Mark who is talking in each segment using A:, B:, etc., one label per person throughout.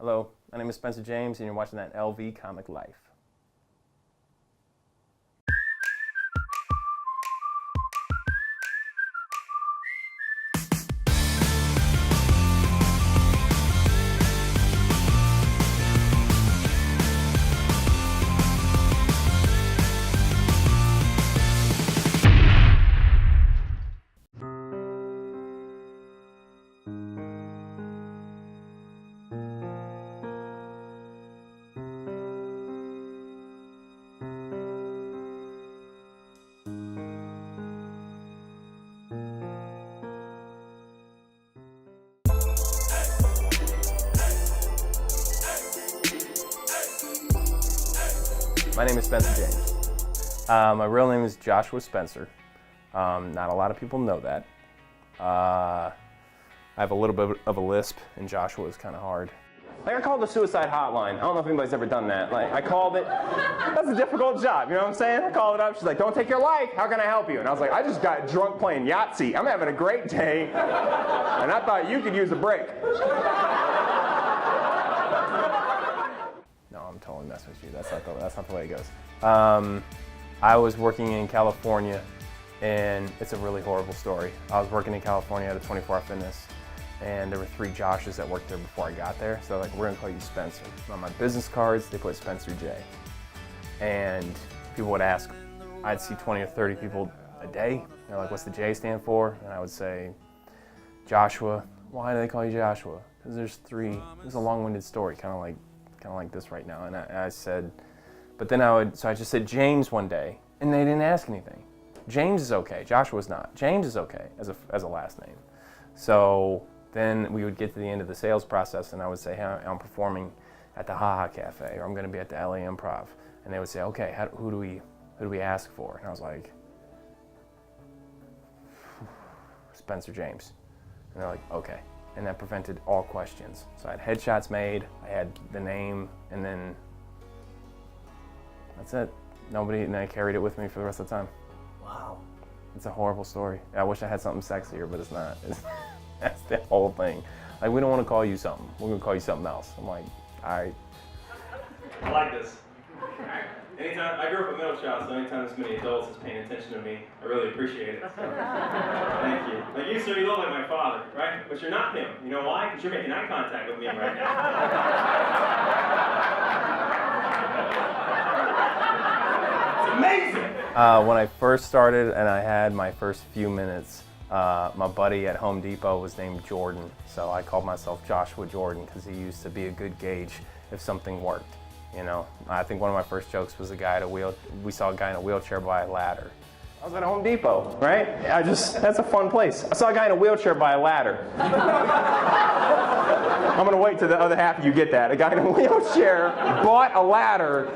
A: Hello, my name is Spencer James, and you're watching that LV Comic Life. My name is Spencer James. My real name is Joshua Spencer. Not a lot of people know that. I have a little bit of a lisp, and Joshua is kind of hard. Like, I called the suicide hotline. I don't know if anybody's ever done that. Like, I called it. That's a difficult job, you know what I'm saying? I called it up. She's like, "Don't take your life. How can I help you?" And I was like, "I just got drunk playing Yahtzee. I'm having a great day, and I thought you could use a break." No, I'm totally messing with you. That's not the way it goes. I was working in California, and it's a really horrible story. I was working in California at a 24-hour fitness, and there were 3 Joshes that worked there before I got there. So like, we're gonna call you Spencer. On my business cards, they put Spencer J. And people would ask, I'd see 20 or 30 people a day. They're like, "What's the J stand for?" And I would say, "Joshua." "Why do they call you Joshua?" "Because there's 3. It's a long-winded story, kind of like this right now." And I said, but then so I just said James one day, and they didn't ask anything. James is okay. Joshua's not. James is okay as a last name. So then we would get to the end of the sales process, and I would say, "Hey, I'm performing at the Ha Ha Cafe, or I'm going to be at the LA Improv," and they would say, "Okay, who do we ask for?" And I was like, "Spencer James," and they're like, "Okay." And that prevented all questions. So I had headshots made, I had the name, and then that's it. And I carried it with me for the rest of the time.
B: Wow.
A: It's a horrible story. I wish I had something sexier, but it's not. That's the whole thing. Like, "We don't want to call you something. We're going to call you something else." I'm like, all right.
C: I like this. Anytime, I grew up a middle child, so anytime this many adults is paying attention to me, I really appreciate it. So, thank you. Like you, sir, you look like my father, right? But you're not him. You know why? Because you're making eye contact with me right now. It's amazing!
A: When I first started and I had my first few minutes, my buddy at Home Depot was named Jordan. So I called myself Joshua Jordan because he used to be a good gauge if something worked. You know, I think one of my first jokes was we saw a guy in a wheelchair by a ladder. I was at Home Depot, right? That's a fun place. I saw a guy in a wheelchair by a ladder. I'm gonna wait till the other half of you get that. A guy in a wheelchair bought a ladder.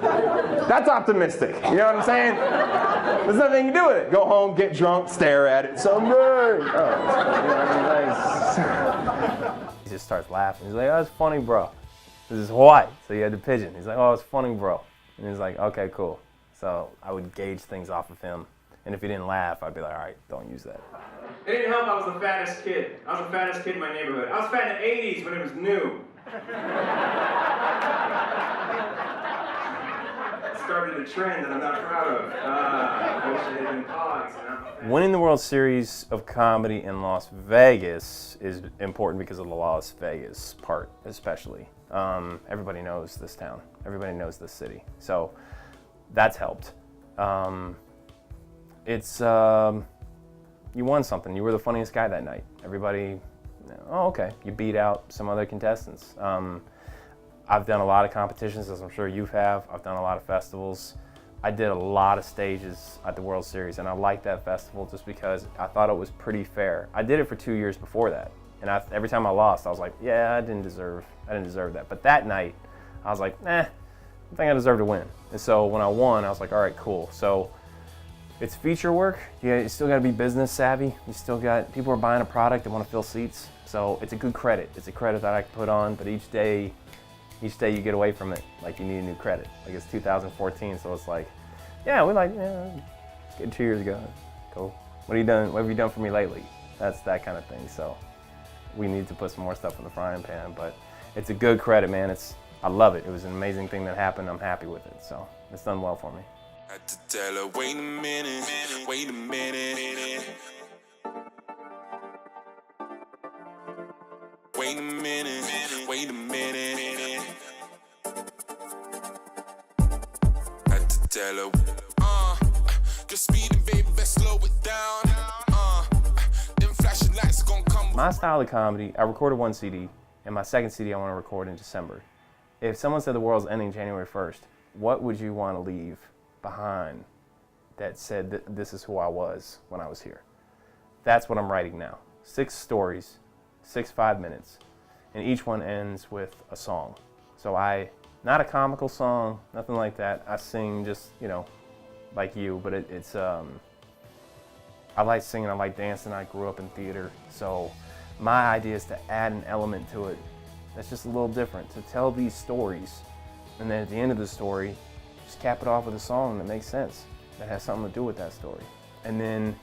A: That's optimistic. You know what I'm saying? There's nothing to do with it. Go home, get drunk, stare at it. Someday. Oh, he just starts laughing. He's like, "Oh, it's funny, bro." This is Hawaii, so you had the pigeon. He's like, "Oh, it's funny, bro." And he's like, "Okay, cool." So I would gauge things off of him. And if he didn't laugh, I'd be like, "All right, don't use that."
C: It didn't help I was the fattest kid. I was the fattest kid in my neighborhood. I was fat in the 80s when it was new. Started a trend that I'm not proud of. I wish it had been Pogs.
A: Winning the World Series of Comedy in Las Vegas is important because of the Las Vegas part, especially. Everybody knows this town. Everybody knows this city. So that's helped. You won something. You were the funniest guy that night. Everybody, "Oh, okay." You beat out some other contestants. I've done a lot of competitions, as I'm sure you have. I've done a lot of festivals. I did a lot of stages at the World Series, and I liked that festival just because I thought it was pretty fair. I did it for 2 years before that, and every time I lost, I was like, "Yeah, I didn't deserve that." But that night, I was like, "Nah, I think I deserve to win." And so when I won, I was like, "All right, cool." So it's feature work. You still got to be business savvy. You still got people are buying a product, they want to fill seats. So it's a good credit. It's a credit that I can put on, but each day you get away from it like you need a new credit. Like, it's 2014, so it's like, it's good 2 years ago. Cool. What have you done for me lately? That's that kind of thing. So we need to put some more stuff in the frying pan, but it's a good credit, man. I love it. It was an amazing thing that happened. I'm happy with it. So it's done well for me.
B: Had to tell her, wait a minute, wait a minute. Wait a minute, wait a minute. Had to tell her, you're speeding, baby, best slow it down. Them flashing lights gonna come.
A: My style of comedy, I recorded one CD, and my second CD I want to record in December. If someone said the world's ending January 1st, what would you want to leave behind that said that this is who I was when I was here? That's what I'm writing now. 6 stories, 5 minutes, and each one ends with a song. So not a comical song, nothing like that. I sing just, like you, but it's I like singing, I like dancing, I grew up in theater, so my idea is to add an element to it that's just a little different, to tell these stories, and then at the end of the story, just cap it off with a song that makes sense, that has something to do with that story. And then,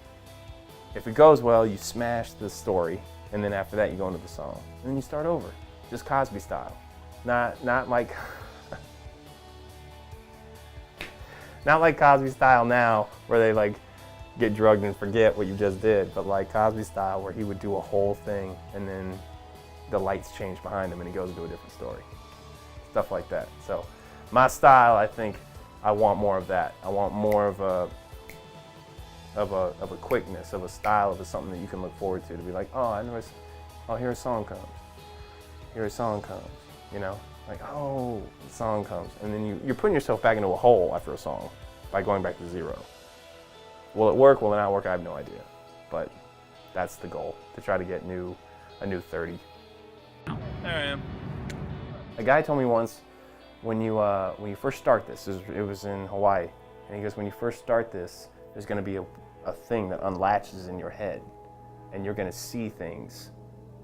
A: if it goes well, you smash the story, and then after that you go into the song. And then you start over, just Cosby style. Not like not like Cosby style now, where they like get drugged and forget what you just did, but like Cosby style, where he would do a whole thing and then the lights change behind him and he goes into a different story. Stuff like that. So my style, I think I want more of that. I want more of a quickness, of a style, of something that you can look forward to be like, here a song comes. Here a song comes, Like, the song comes. And then you're putting yourself back into a hole after a song by going back to zero. Will it work? Will it not work? I have no idea. But that's the goal, to try to get a new 30.
D: There I am.
A: A guy told me once, when you first start this, it was in Hawaii, and he goes, when you first start this, there's going to be a thing that unlatches in your head, and you're going to see things,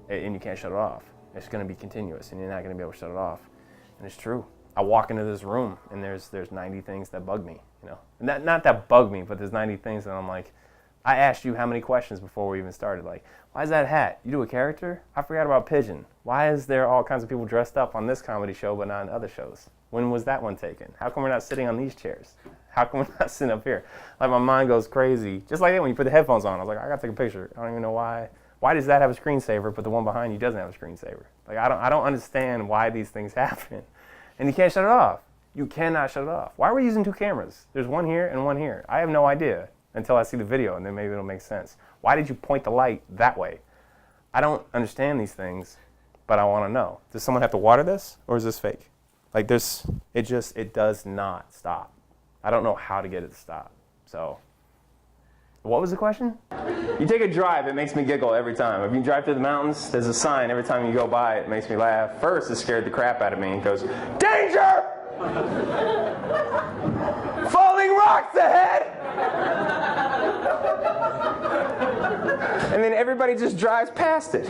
A: and you can't shut it off. It's going to be continuous, and you're not going to be able to shut it off. And it's true. I walk into this room, and there's 90 things that bug me, Not that bug me, but there's 90 things that I'm like, I asked you how many questions before we even started. Like, why is that hat? You do a character? I forgot about Pigeon. Why is there all kinds of people dressed up on this comedy show but not on other shows? When was that one taken? How come we're not sitting on these chairs? How come we're not sitting up here? Like, my mind goes crazy. Just like that when you put the headphones on. I was like, I gotta take a picture. I don't even know why. Why does that have a screensaver, but the one behind you doesn't have a screensaver? Like, I don't understand why these things happen. And you can't shut it off. You cannot shut it off. Why are we using 2 cameras? There's one here and one here. I have no idea until I see the video, and then maybe it'll make sense. Why did you point the light that way? I don't understand these things, but I want to know. Does someone have to water this, or is this fake? Like, it does not stop. I don't know how to get it to stop. So, what was the question? You take a drive, it makes me giggle every time. If you drive through the mountains, there's a sign every time you go by, it makes me laugh. First, it scared the crap out of me. It goes, danger! Falling rocks ahead! And then everybody just drives past it.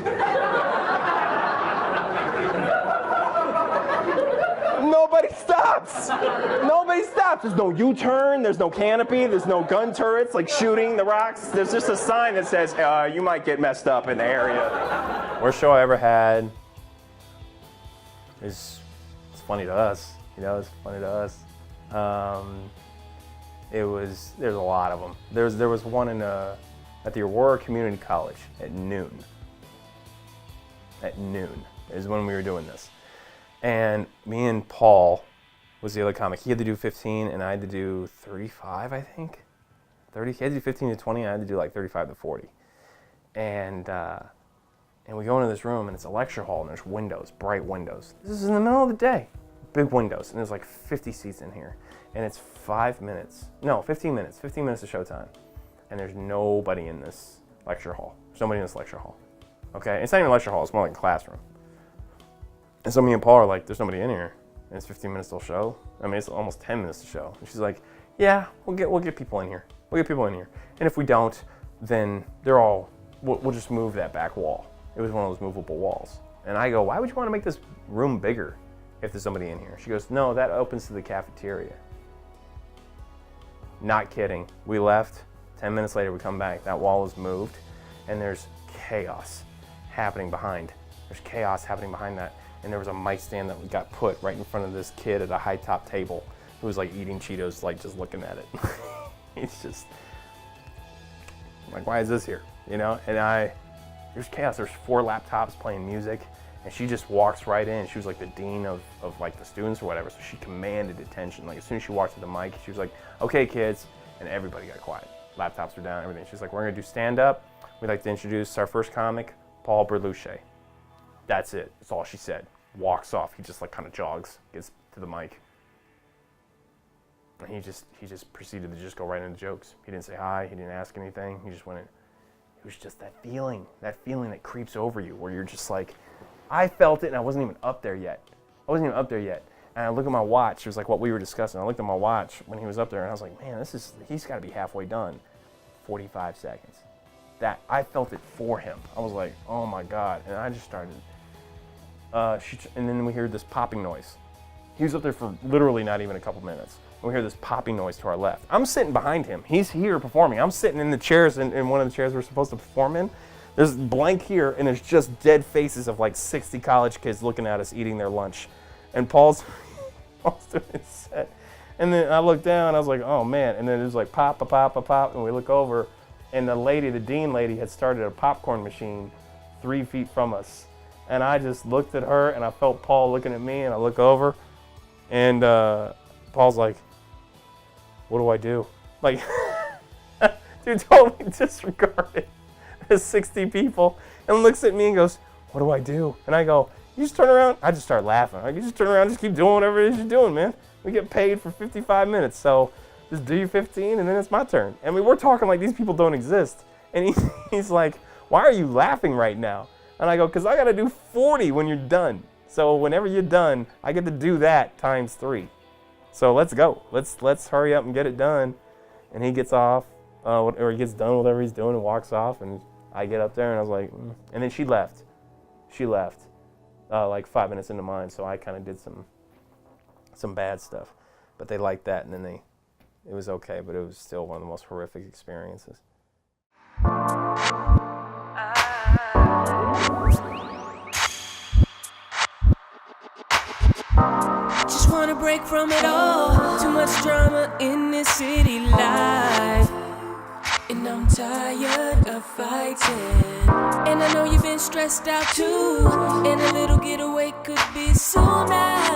A: Nobody stops. Nobody stops. There's no U-turn. There's no canopy. There's no gun turrets like shooting the rocks. There's just a sign that says, you might get messed up in the area. Worst show I ever had is, it's funny to us. It's funny to us. There's a lot of them. There was one at the Aurora Community College at noon. At noon is when we were doing this. And me and Paul was the other comic. He had to do 15 and I had to do 35, I think. 30. He had to do 15 to 20 and I had to do like 35 to 40. And we go into this room and it's a lecture hall and there's windows, bright windows. This is in the middle of the day. Big windows, and there's like 50 seats in here. And it's 15 minutes of showtime. And there's nobody in this lecture hall. There's nobody in this lecture hall. Okay, it's not even a lecture hall, it's more like a classroom. And so me and Paul are like, there's nobody in here. And it's 15 minutes till show. I mean, it's almost 10 minutes to show. And she's like, yeah, we'll get people in here. We'll get people in here. And if we don't, then we'll just move that back wall. It was one of those movable walls. And I go, why would you want to make this room bigger if there's somebody in here? She goes, no, that opens to the cafeteria. Not kidding. We left. 10 minutes later, we come back. That wall is moved, and there's chaos happening behind. There's chaos happening behind that. and there was a mic stand that got put right in front of this kid at a high top table who was like eating Cheetos, like just looking at it. It's just like, why is this here? You know, and there's chaos. There's 4 laptops playing music, and she just walks right in. She was like the dean of like the students or whatever, so she commanded attention. Like as soon as she walked to the mic, she was like, okay kids, and everybody got quiet. Laptops were down, everything. She's like, we're gonna do stand up. We'd like to introduce our first comic, Paul Berluche. That's it, that's all she said. Walks off, he just like kind of jogs, gets to the mic. And he just proceeded to just go right into jokes. He didn't say hi, he didn't ask anything, he just went in. It was just that feeling that creeps over you where you're just like, I felt it and I wasn't even up there yet. And I look at my watch, it was like what we were discussing. I looked at my watch when he was up there and I was like, man, he's gotta be halfway done. 45 seconds. That, I felt it for him. I was like, oh my God. And I just started, and then we hear this popping noise. He was up there for literally not even a couple minutes. We hear this popping noise to our left. I'm sitting behind him. He's here performing. I'm sitting in the chairs, in one of the chairs we're supposed to perform in. There's blank here, and there's just dead faces of like 60 college kids looking at us eating their lunch. And Paul's doing his set. And then I look down, I was like, oh man. And then it was like pop, and we look over, and the dean lady had started a popcorn machine 3 feet from us. And I just looked at her, and I felt Paul looking at me, and I look over, and Paul's like, what do I do? Like, dude totally disregarded the 60 people and looks at me and goes, what do I do? And I go, you just turn around. I just start laughing. Like, you just turn around, just keep doing whatever it is you're doing, man. We get paid for 55 minutes, so just do your 15 and then it's my turn. I mean, we're talking like these people don't exist. And he's like, why are you laughing right now? And I go, because I got to do 40 when you're done. So whenever you're done, I get to do that times 3. So let's go. Let's hurry up and get it done. And he gets off, or he gets done with whatever he's doing and walks off. And I get up there and I was like, And then she left. Like 5 minutes into mine. So I kind of did some bad stuff. But they liked that, and then it was okay. But it was still one of the most horrific experiences.
E: Just wanna break from it all. Too much drama in this city life, and I'm tired of fighting. And I know you've been stressed out too, and a little getaway could be so nice.